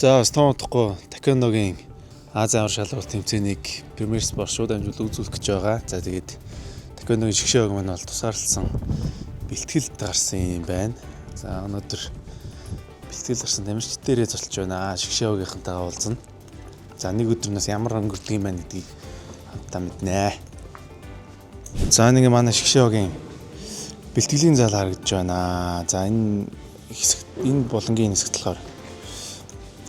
За бас том утгагүй Такеногийн Азийн авар шалралт тэмцээнийг Премьер Спорт шууд амжилт үзүүлэх гэж байгаа. За тэгээд Такеногийн шгшээг маань бол тусаарлсан бэлтгэлд гарсан юм байна. За өнөөдөр бэлтгэл гарсан тамирчид дээрээ золчж байна. Шгшээгийнхэнтэйгээ уулзна. За нэг өдрнөөс ямар өнгөрдөг юм байна гэдгийг хамтдаа мэднэ. За нэг манай шгшээгийн бэлтгэлийн зал харагдаж байна. За энэ болонгийн хэсэгт болохоор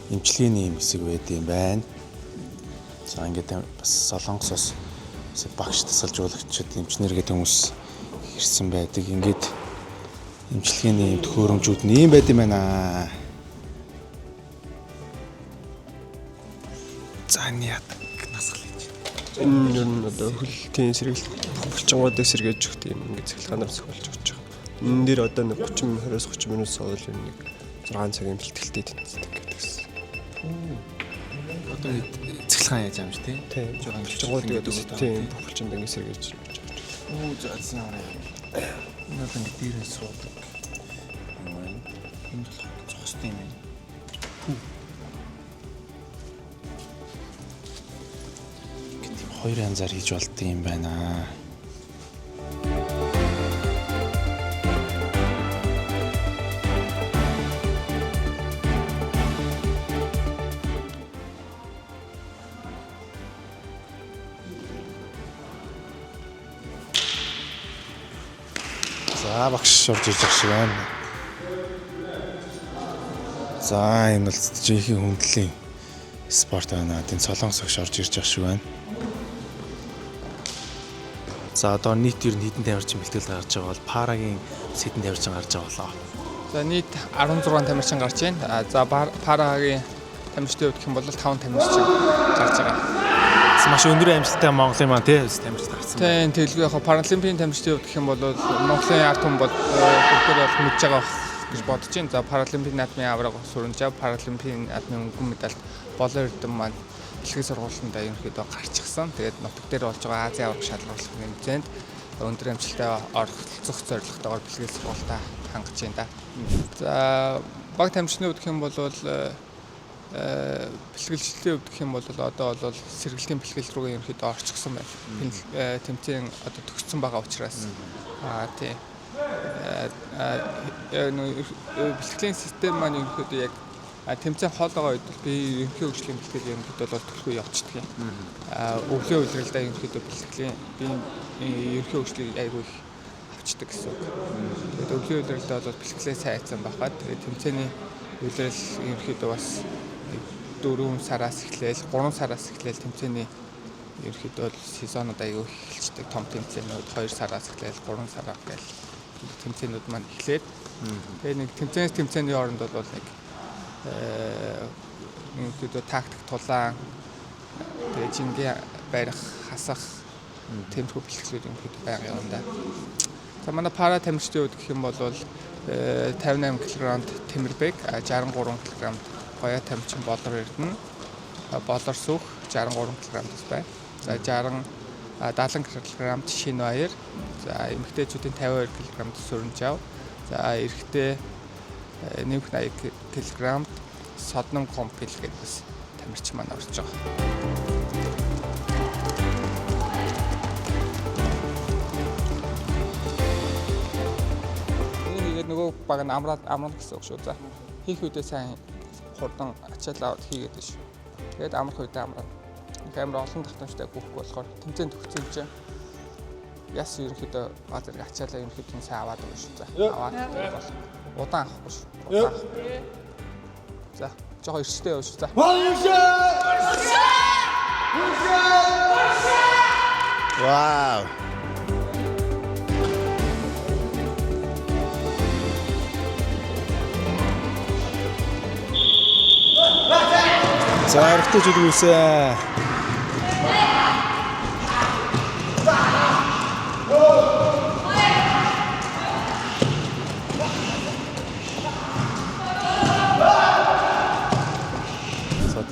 эмчилгээний хэсэг байд юм байна. За ингээд бас Солонгосоос багш тасалжуулагчид эмчнэр гэдэг хүмүүс ирсэн байдаг. Ингээд эмчилгээний төхөөрөмжүүд нь ийм байд юм байна. За яадаг насгалж. Энэ юу н одоо хөлтийн сэргийлт булчингуудыг сэргээж өгөх юм ингээд цахилгаанаар зөвлөж өгч байгаа. Энэ дээр одоо нэг 30 минут суул юм нэг 6 цагийн бэлтгэлтэй тэнцдэг гэдэгсэн. Одоо цахилгаан яаж юм шүү тий? Тийм. Булчингуудыг одоо тийм булчинд ингээд сэргээж өгч байгаа. Оо заасан юм аа. Энэ одоо нэг дээрээс суудаг. Юм байна. Энэ болохоор зогстой юм байна. Хоёр янзаар хийж болд юм байна. За багш орж ирж байгаа шиг байна. За энэ бол жинхэнэ хүндлийн спорт байна. Тэн Солонгос багш орж ирж байгаа шиг байна. За одоо нийт ер нь хэдэн тамирчин бэлтгэл гарч байгаа бол парагийн хэдэн тамирчин гарч байгаа болоо. За нийт 16 тамирчин гарч байна. За парагийн тамирчдын хувьд гэх юм бол 5 тамирчин гарч байгаа. Маш өндөр амжилттай Монголын маань тий тамирчид гарсан. Тийм тэглгүй яг паралимпийн тамирчдын хувьд гэх юм бол Монголын ард түмэн бол бүгдээр бол мэдж байгаа гэж бодож байна. За паралимпийн наадмын авраг сүрэнжав, паралимпийн наадмын өнгөн медаль болон эрдэм маань дэлхийн сургуулиуд ерөнхийдөө гарчихсан. Тэгээд нутаг дээр болж байгаа Азийн авраг шалралт хэмжээнд өндөр амжилттай оролцох зорилготойгоор бэлтгэл сургалтаа хангаж байна да. За баг тамирчны хувьд гэх юм бол бэлтгэлчлийн хувьд гэх юм бол одоо бол сэргэлтийн бэлтгэл рүү ерөнхийдөө орчихсон байна. Тэмцээн одоо төгссөн байгаа учраас тийм бэлтгэлийн систем маань ерөнхийдөө яг тэмцээн хоолойгоо үед би ерөнхий хөгжлийн бэлтгэл ерөнхийдөө бол төлхөө явчихдаг юм. Өвлийн үйлрэлдээ ерөнхийдөө бэлтгэлийн би ерөнхий хөгжлийг айгүй их авчдаг гэсэн үг. Тэгээд өвлийн үйлрэлдээ бол бэлтгэлээ сайн хайцсан байхад тэгээд тэмцээний үйлрэл ерөнхийдөө бас 4 сараас эхлээл 3 сараас эхлээл тэмцээний ерөнхийдөө сезонууд айгүй эхэлждэг. Том тэмцээнүүд 2 сараас эхлээл 3 сараа гээл тэмцээнүүд маань эхлээд тэгээд нэг тэмцээний хооронд бол нэг ерөнхийдөө тактик тулаан тэгээд жингээ барих хасах тэмцүү бэлтгэлүүд ерөнхийдөө байга юм да. За манай пара тамирчдын хувьд гэх юм бол 58 кг Тэмэрбэг, 63 кг Гоя тамирчин Болор Эрдэнэ, Болор Сүх 63 кг-аас байна. За 70 кг Шин Баяр, за эмэгтэйчүүдийн 52 кг Сүрэнжав, за эрэгтэй нэмэх 80 кг Содном Компил гэдэг бас тамирчин маань орж байгаа. Тэгээд нөгөө баг нь амрал гэсэн үг шүү. За хийх үедээ сайн хурдан ачаалаа хийгээд байна шүү. Тэгээд амрах үедээ амраа. Камера олон татамжтай гүхгүй болохоор тэмцээнд төгссөн чинь яс ерөнхийдөө баа зэрэг ачаалаа ерөнхийдөө сайн аваад байгаа шүү. За аваад удаан авахгүй шүү. За жоо эрстэй явж шүү. За. Вау. За эргэжүүд үсэ.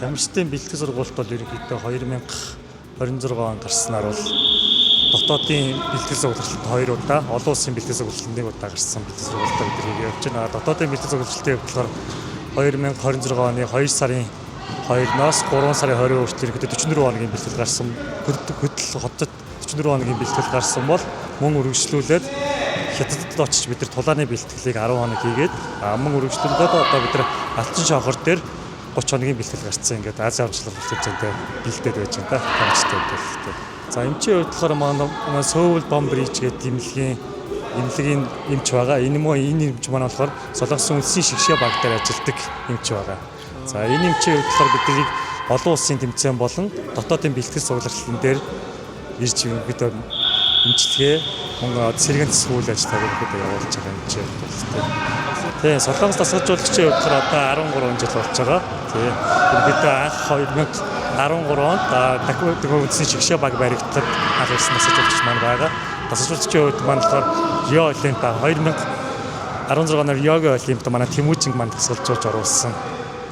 Тамирчдын бэлтгэл сургалт бол ерөнхийдөө 2026 он гарснаар бол дотоодын бэлтгэл сургалтанд 2 удаа, олон улсын бэлтгэл сургалтанд 1 удаа гарсан бэлтгэл сургалтаа бид явж байна. Дотоодын бэлтгэл сургалтын болохоор 2026 оны 2 сарын 2-наас 3 сарын 20 хүртэл ерөнхийдөө 44 хоногийн бэлтгэл гарсан. Хөдөл хотод 44 хоногийн бэлтгэл гарсан бол мөн үргэлжлүүлээд хятадд очиж бид нар тулааны бэлтгэлийг 10 хоног хийгээд мөн үргэлжлүүлээд одоо бид нар Алтан шохор дээр 30 хоногийн бэлтгэл гарцсан. Ингээд Азийн авчлага бэлтгэлтэй бэлдээд байж байгаа тамирчтай бэлтгэлтэй. За эмчийн хувьд болохоор манай Сөүл Бом Бриж гэдэг эмнэлгийн эмч байгаа. Энэ эмч маань болохоор Солонгосын үндэсний шигшээ баг дээр ажилладаг эмч байгаа. За энэ эмчийн хувьд болохоор биднийг олон улсын тэмцээн болон дотоодын бэлтгэл сугларлалтын дээр ирж бид эмчилгээ мөн сэргээн засгийн үйл ажиллагааг бид явуулж байгаа эмчийн хувьд байна. Тийм Солонгос дасгалжуулагчийн хувьд болохоор одоо 13 жил болж байгаа. Тийм бид анх 2013 онд Даквитг үндэсний шигшээ баг баригдаад анх ирсэн дасгалжуулагч маань байгаа. Дасгалжуулагчийн хувьд маань болохоор Рио Олимпиа 2016 оны Риогийн Олимпиад манай Тэмүүжинг маань дасгалжуулж оруулсан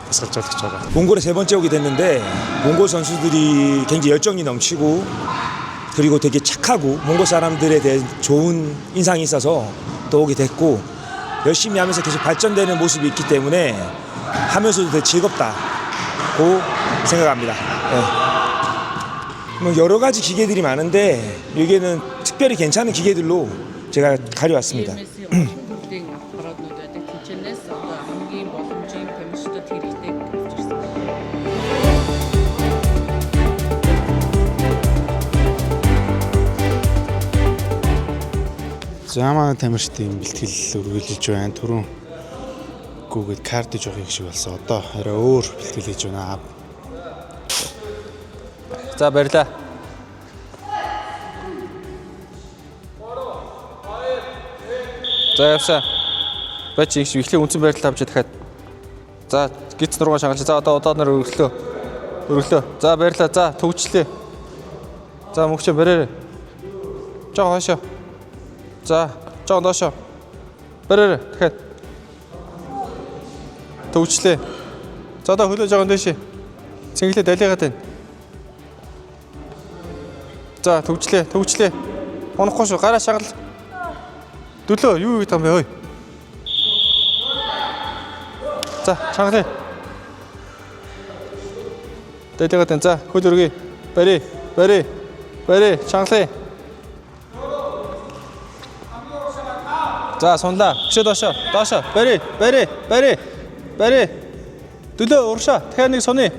дасгалжуулагч байгаа. 몽골에 세 번째 오게 됐는데 몽골 선수들이 굉장히 열정이 넘치고 그리고 되게 착하고 몽골 사람들에 대해 좋은 인상이 있어서 또 오게 됐고 열심히 하면서 계속 발전되는 모습이 있기 때문에 하면서도 되게 즐겁다고 생각합니다. 뭐 여러 가지 기계들이 많은데 여기에는 특별히 괜찮은 기계들로 제가 가려왔습니다. За манай тамирчдын бэлтгэл үргэлжилж байна. Түрүүн гүүгээд картиж явах шиг болсон. Одоо арай өөр бэлтгэл хийж байна. За баярлаа. За явсаа. Бач их эхлээ үнсэн байрлал авч дахиад. За гиц нуруугаа шагалж. За одоо удаа нар өргөлөө. За баярлаа. За төвчлээ. За мөгчөө бариараа. Жоо хашаа. За, жоо доошоо. Бариараа дахиад. Төвчлээ. За одоо хөлөө жоо дэшээ. Цэнгэлээ далигаад байна. За, төвчлээ. Унахгүй шүү. Гараа шагал. Дөлөө юу юм бэ ой. За, чангалаа. Далигаад байна. За, хөл өргөе. Бари. Чангалаа. За сунлаа. Өшөө доошоо. Бари. Дөлөө уршаа. Дахиад нэг суны.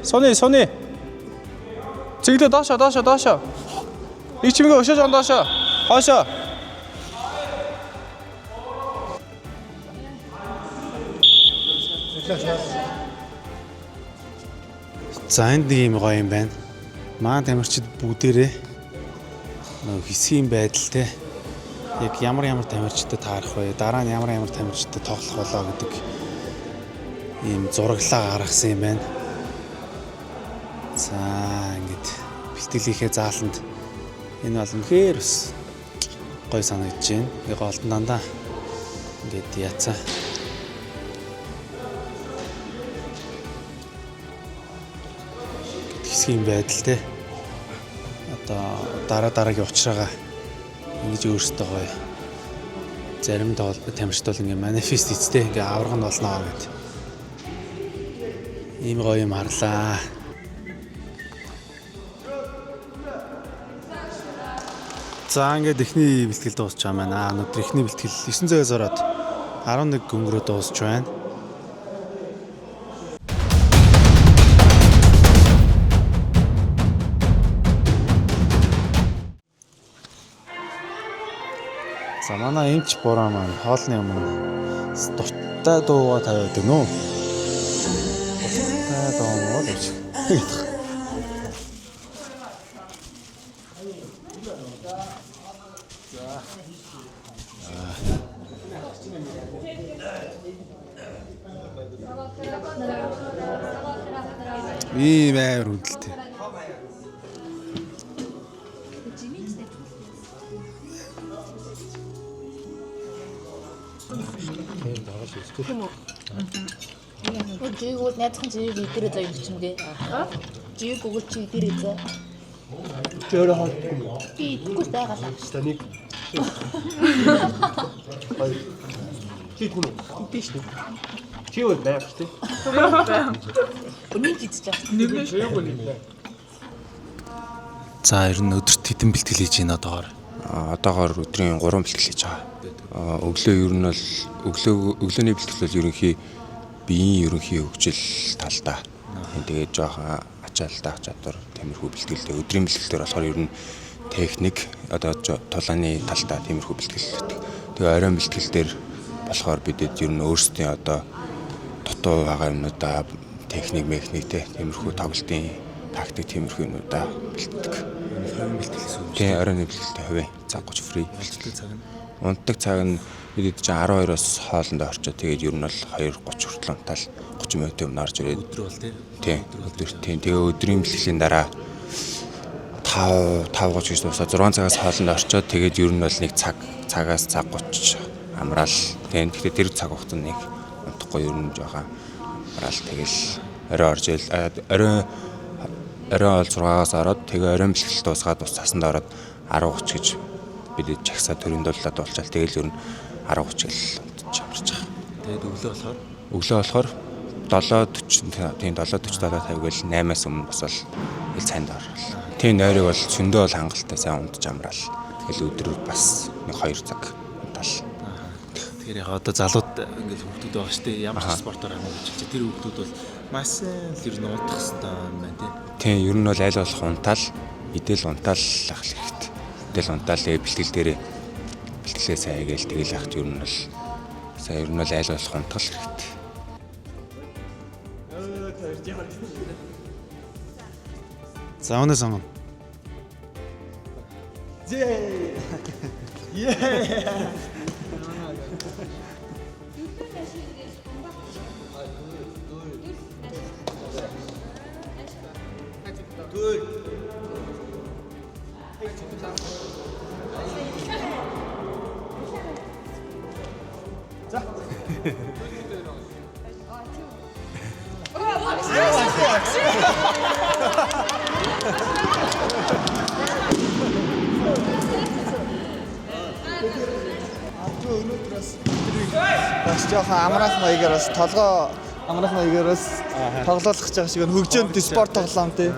Цэглээ доошоо. Их чимгээ өшөө жон доошоо. Хоошоо. За энд нэг юм гоё юм байна. Маань тамирчид бүгдээрээ нөгөө хэсгийн байдалтай яг ямар тамирчидад таарах вэ? Дараа нь ямар тамирчидад тоглох болоо гэдэг ийм зураглаа гаргасан юм байна. За ингээд бэлтгэлийнхээ зааланд энэ бол үнэхээр бас гоё санагдаж байна. Яг голдон дандаа ингээд яцаа. Хэсгийн байдалтай одоо дараагийн учраагаа ингэж өөрсдөө гоё зарим тамирчид бол ингээ манифест эцтэй ингээ авраг нь болноо гэд ийм гоё юм харлаа. За ингээд эхний бэлтгэл дуусч байгаа маань. Өнөөдөр эхний бэлтгэл 900-аас ороод 11 өнгөрөө дуусч байна. За манай эмч буруу маань хоолны өмнө дуртай дуугаа тавиад гэнэ үү? Дуртай дуу мод гэж. Ийм амар хөдөлтэй. Жигүүд найзхан жиг идэрэ заа юм чимгээ. Жиг өгөл чи идэрэ заа. Тэрэ хаалтгүй юм. Би идэхгүй байгалаа. Таныг. Чи түн. Тийш. Чи бол байх шүү дээ. Үнийг хийчих. За ер нь өдөрт хэдэн бэлтгэл хийж байна одоогоор? Одоогоор өдрийн 3 бэлтгэл хийж байгаа. Өглөө ер нь бол өглөөний бэлтгэл бол ерөнхий биеийн ерөнхий хөгжил талдаа. Тэгээд жоохон ачаалтаа чадвар тиймэрхүү бэлтгэлтэй. Өдрийн бэлтгэлээр болохоор ер нь техник одоо тулааны талдаа тиймэрхүү бэлтгэлтэй. Тэгээ оройн бэлтгэлээр болохоор бидэд ер нь өөрсдийн одоо дутуу байгаа юмнуудаа техник механиктэй тиймэрхүү тоглолтын тактик тиймэрхүү юмудаа бэлтдэг. Оройн бэлтгэлээс үү? Тийм, оройн бэлтгэлтэй хувийн цаг 30 фри. Бэлтгэл цаг нь Унтдаг цаг нь бидэд чинь 12-оос хоолндоо орчоо. Тэгээд ер нь бол 2:30 хүртэл унтаал 30 минутын өмнө орж ирээд. өдөр бол Тийм, өдөр тийм. Тэгээ өдрийн бэлтгэлийн дараа 5:30 гэж дуусаад 6 цагаас хоолндоо орчоод тэгээд ер нь бол нэг цагаас цаг 30 амраал. Тийм. Тэгэхээр тэр цаг хугацаанд нэг унтахгүй ер нь жоохон амраал тэгэл орой орж ил орой бол 6-аас ороод тэгээ оройн бэлтгэл дуусгаад бас цасанд ороод 10:30 гэж бид жагсаа төрийн дуулаад болчаал тэгэл ер нь 10:30 гэл чамарч байгаа. тэгээд Өглөө болохоор 7:40 тийм 7:40 7:50 гэл 8-аас өмнө бас бол ил цайнд орол. Тийм нойрыг бол зөндөө бол хангалттай сайн унтж амраал. Тэгэл өдөр бас нэг 2 цаг унтаал. тэгэхээр яг одоо залууд ингээл хүүхдүүд байгаа шүү дээ. Ямар ч спортоор хамаарч чи тэр хүүхдүүд бол маш сайн л ер нь унтах хэрэгтэй юм байна тийм. Тийм ер нь бол аль болох унтаал, идэл унтаал ах хэрэгтэй. Идэл унтаал бэлтгэл дээрээ бэлтгэлээ сайн гээл тэгэл ахт ер нь бол сайн ер нь бол аль болох унтах хэрэгтэй. За өнөө сонгоно. Бас жоохон амраас маягаар толгоо амраас маягаар тоглоулах гэж байгаа шиг хөгжөөнд спорт тоглоом тий.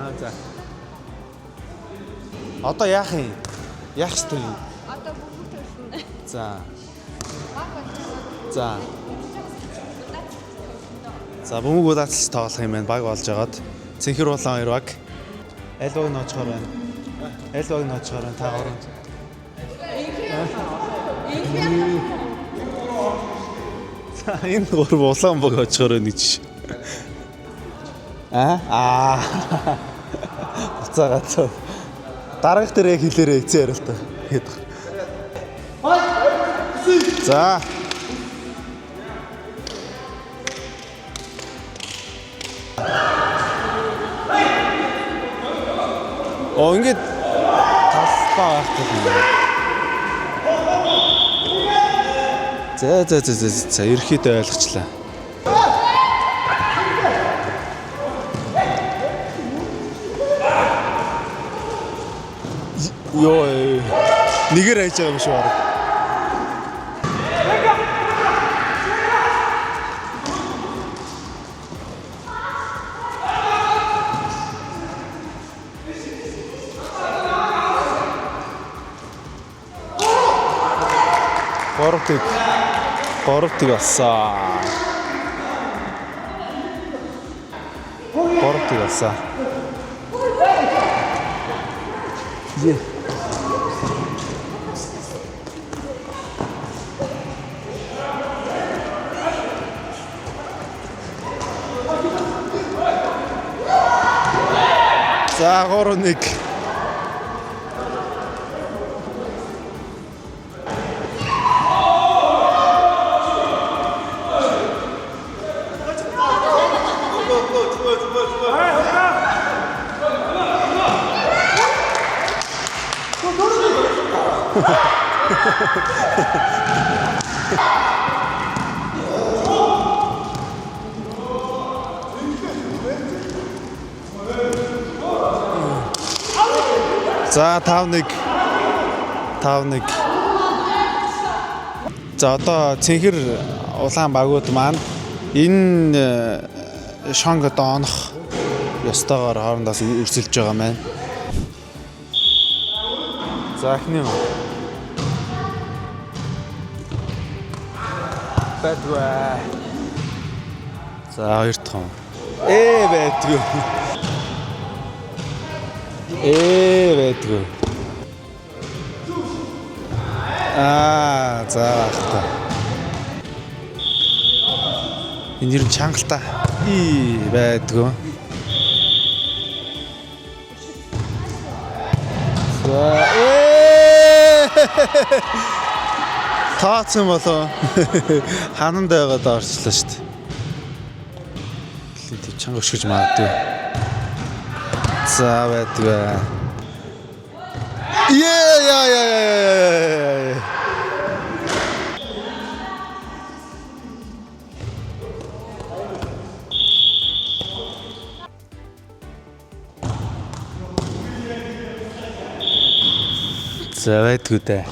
Одоо яах юм? Яах ёстой юм? Одоо бүгд төлнө. За. За. За бөмбөг удаацлж тоглох юм байна. Баг болж байгаад. Цэнхэр улаан 2 баг. Аль баг нь очихоор байна. Аль баг нь очихоор байна. Та орон. За энэ 3 улаан баг очихоор байна гэж. Буцаагаад. Дараагт дээр яг хэлээрээ эцээ яриа л та. За. Ингээд талбай авах юм. За ерөөхдөө ойлгочлаа. Йоо нэгээр хайж байгаа юм шиг байна. Гороптыг алсаа. За 3-1. За 5-1. За одоо цэнхэр улаан багууд маань Энэ шанг одоо онох ёстойгоор хоорондоос өрсөлдөж байгаа маань. За эхний бадваа. За хоёр дахь юм. Бадгүй. Бадгүй. За багтаа. Энэ ер нь чангалтай. Байдгүй. За тооцсон болоо. Хананд байгаад орчлоо шүү дээ. Тэв чанга өшгөж магадгүй. За байдгүй. Яа. За байдгүй дээ.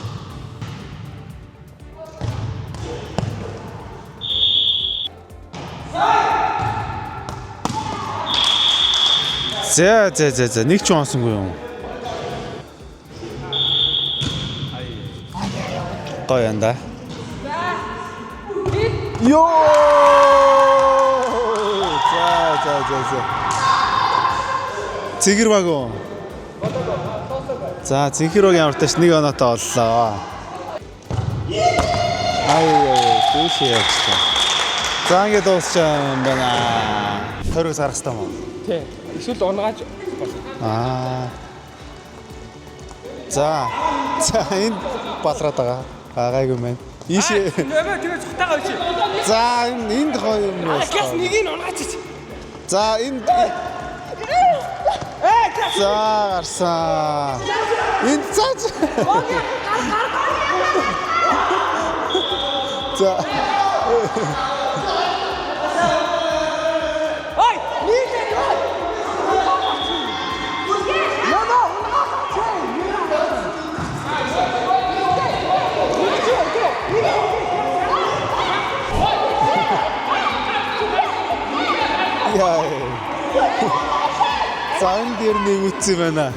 За нэг ч онсонгүй юм. Гоё янда. Йоо! За. Цэгэр багуу. За цэнхэр ямар тааш нэг оноотой боллоо. Тийш яачтай. За ингэ дуусчаа юм байна. Төрөөс харах хэрэгтэй мó. Тий. Эсвэл унгааж За энэ балраад байгаа. Гайгүй мэн. Ийшээ. тэгээ цухтагаа үчи. За энд гоё юм байна. Класс нэгийг унгааж чи. За энд За гарсан. Энд цаач. За. Ой, нийлээ. Яа. Зан дээр нэг үтсэн байна.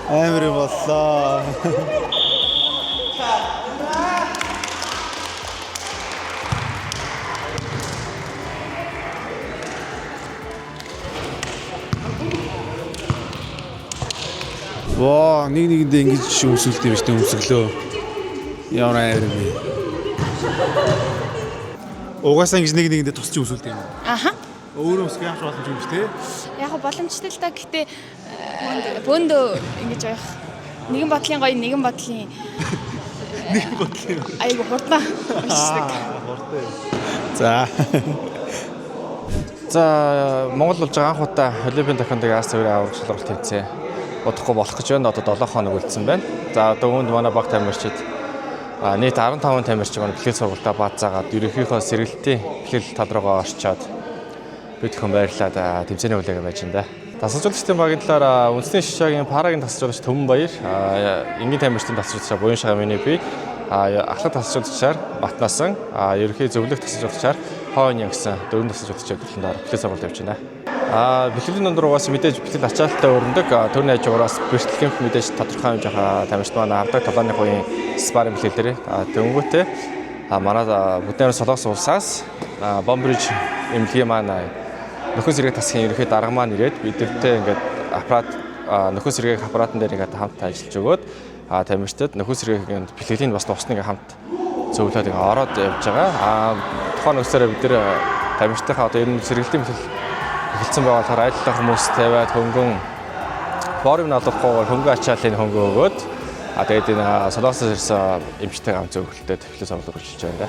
Амар боллоо. Воо, нэгэндээ ингэж өмсөлт юм шүү дээ, өмсөглөө. Ямар амар юм бэ? Угаасаа ингэж нэгэндээ тусч өмсөлт юм. Аха. Өөрөө өмсөх яаж боломж юм бэ? Яг го боломжтой л та гэхдээ бөөндөө ингэж явах. Нэгэн бодлын гоё, нэгэн бодлын айгу хурдан уншдаг. За. За Монгол болж байгаа анх удаа Олимпийн токондыг Ази цэврийн аврагч шалралт тэмцээн удахгүй болох гэж байна. Одоо 7 хоног үлдсэн байна. За одоо үүнд манай баг тамирчид нийт 15 тамирчид бэлтгэл сургалтаа баазаагаад ерөнхийдөө сэргэлтийн бэлтгэл тал руугаа орчоод бид хэн баярлаад тэмцээний хүлээгээ байж байна да. Тасалжуулагчдын багийн талаар үндэсний шишаагийн парагийн тасалжуулагч Төмөн Баяр, энгийн тамирчдын тасалжуулагч Буян Шагамины би, ахлах тасалжуулагчаар Батнасан, ерөнхий зөвлөх тасалжуулагчаар Хойн гэсэн 4 тасалжуулагчид төлөнд бэлтгэл сургалт явж байна. Бэлтгэлийн дундуураас мэдээж бэлтгэл ачаалттай өрнөдөг төрний хажуугараас бэлтгэл кемп мэдээж тодорхой хэмжээ тамирчид маань авдаг толооны хувийн спарринг бэлтгэлээр тэнгүүтээ манай Бүднээр Солонгос улсаас Бомбриж эмнэлгийн маань нөхөн сэргээг тасгийн ерөнхий дарга маань ирээд бидэртээ ингээд аппарат нөхөн сэргээг аппаратан дээр ингээд хамт ажиллаж өгөөд тамирчид нөхөн сэргээг бэлтгэлийн бас дусныг хамт зөвлөд ингээд ороод явж байгаа. Тухайн үсээрээ бид нэр тамирчдынхаа одоо ер нь сэргэлтийн бэлтгэл эхэлсэн байгаахаар аялал хүмүүс тавиад хөнгөн форум налахгүй хөнгөн ачааллын хөнгө өгөөд тэгээд энэ Солонгосоос ирсэн эмчтэй хамт зөвлөлтөд бэлтгэл сургалт үргэлжлэж байна.